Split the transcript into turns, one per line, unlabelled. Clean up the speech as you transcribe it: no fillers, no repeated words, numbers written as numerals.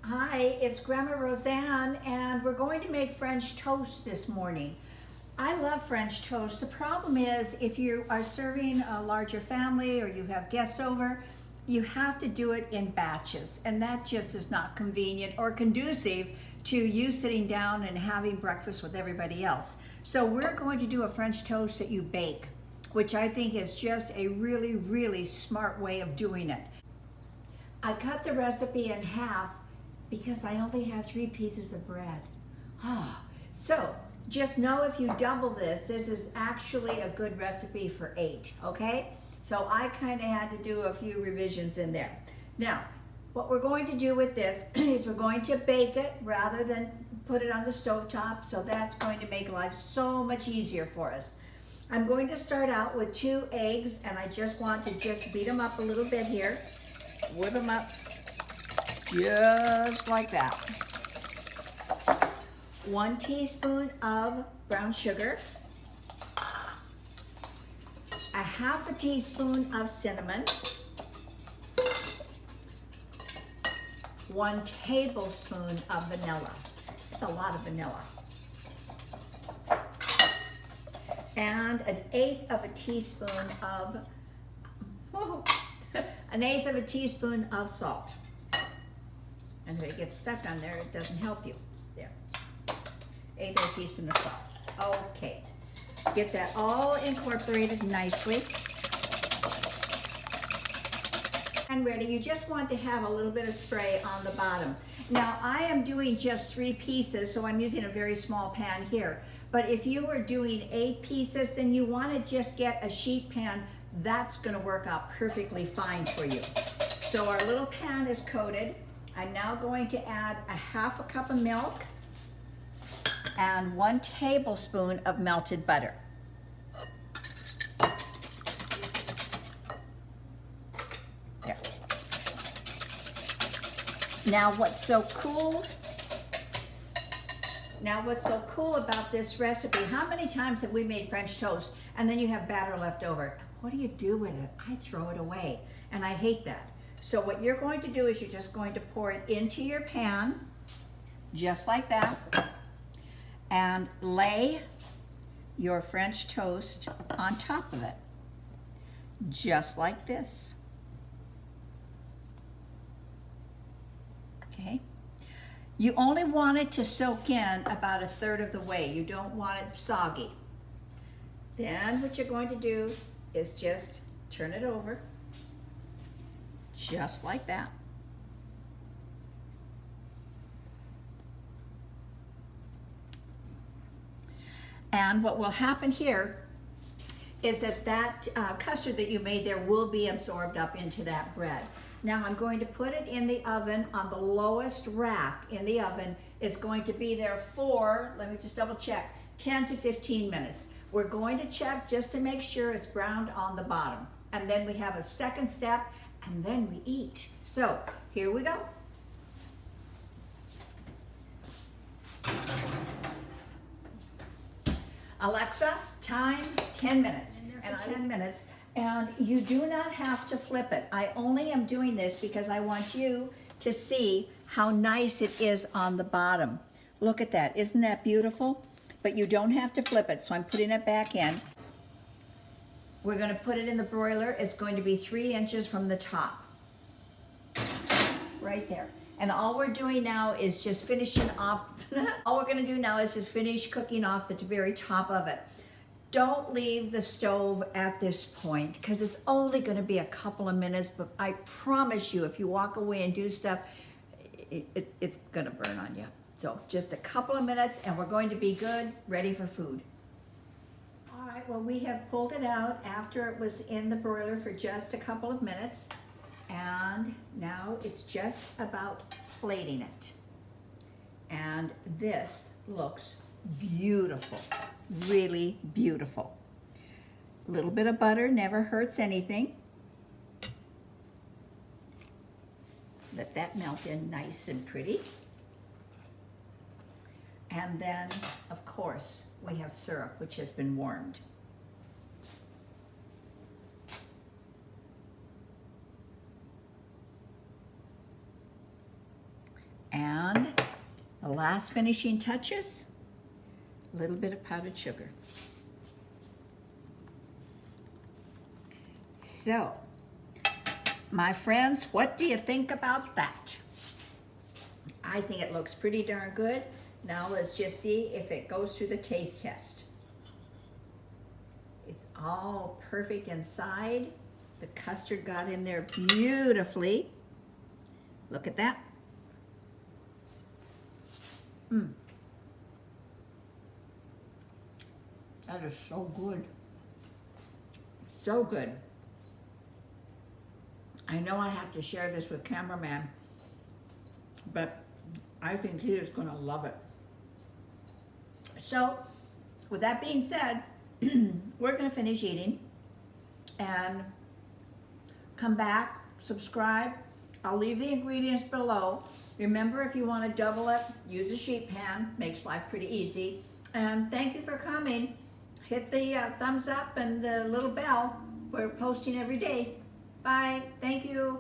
Hi, it's Grandma Roseanne, and we're going to make French toast this morning. I love French toast. The problem is if you are serving a larger family or you have guests over, you have to do it in batches, and that just is not convenient or conducive to you sitting down and having breakfast with everybody else. So we're going to do a French toast that you bake, which I think is just a really, really smart way of doing it. I cut the recipe in half because I only had 3 pieces of bread. So just know if you double this is actually a good recipe for 8, okay? So I kind of had to do a few revisions in there. Now, what we're going to do with this is we're going to bake it rather than put it on the stovetop, so that's going to make life so much easier for us. I'm going to start out with 2 eggs, and I just want to beat them up a little bit here. Whip them up just like that. 1 teaspoon of brown sugar, 1/2 teaspoon of cinnamon, 1 tablespoon of vanilla. That's a lot of vanilla. And 1/8 of a teaspoon of teaspoon of salt. And if it gets stuck on there, it doesn't help you. There. 1/8 of a teaspoon of salt. Okay. Get that all incorporated nicely. And ready. You just want to have a little bit of spray on the bottom. Now, I am doing just 3 pieces, so I'm using a very small pan here. But if you were doing 8 pieces, then you want to just get a sheet pan. That's going to work out perfectly fine for you. So our little pan is coated. I'm now going to add 1/2 cup of milk and 1 tablespoon of melted butter. There. Now what's so cool about this recipe, how many times have we made French toast and then you have batter left over? What do you do with it? I throw it away, and I hate that. So what you're going to do is you're just going to pour it into your pan, just like that, and lay your French toast on top of it, just like this. Okay? You only want it to soak in about 1/3 of the way. You don't want it soggy. Then what you're going to do is just turn it over, just like that. And what will happen here is that custard that you made there will be absorbed up into that bread. Now I'm going to put it in the oven on the lowest rack in the oven. It's going to be there for, let me just double check, 10 to 15 minutes. We're going to check just to make sure it's browned on the bottom. And then we have a second step, and then we eat. So here we go. Alexa, time 10 minutes. And 10 minutes. And you do not have to flip it. I only am doing this because I want you to see how nice it is on the bottom. Look at that. Isn't that beautiful? But you don't have to flip it, so I'm putting it back in. We're going to put it in the broiler. It's going to be 3 inches from the top. Right there. And all we're doing now is just finishing off, all we're going to do now is just finish cooking off the very top of it. Don't leave the stove at this point because it's only going to be a couple of minutes, but I promise you if you walk away and do stuff, it's going to burn on you. So just a couple of minutes and we're going to be good, ready for food. All right, well we have pulled it out after it was in the broiler for just a couple of minutes. And now it's just about plating it. And this looks beautiful, really beautiful. A little bit of butter never hurts anything. Let that melt in nice and pretty. And then, of course, we have syrup, which has been warmed. last finishing touches, a little bit of powdered sugar. So, my friends, what do you think about that? I think it looks pretty darn good. Now let's just see if it goes through the taste test. It's all perfect inside. The custard got in there beautifully. Look at that. That is so good. So good. I know I have to share this with cameraman, but I think he is going to love it. So, with that being said, we're going to finish eating and come back, subscribe. I'll leave the ingredients below. Remember, if you want to double it, use a sheet pan. Makes life pretty easy. And thank you for coming. Hit the thumbs up and the little bell. We're posting every day. Bye. Thank you.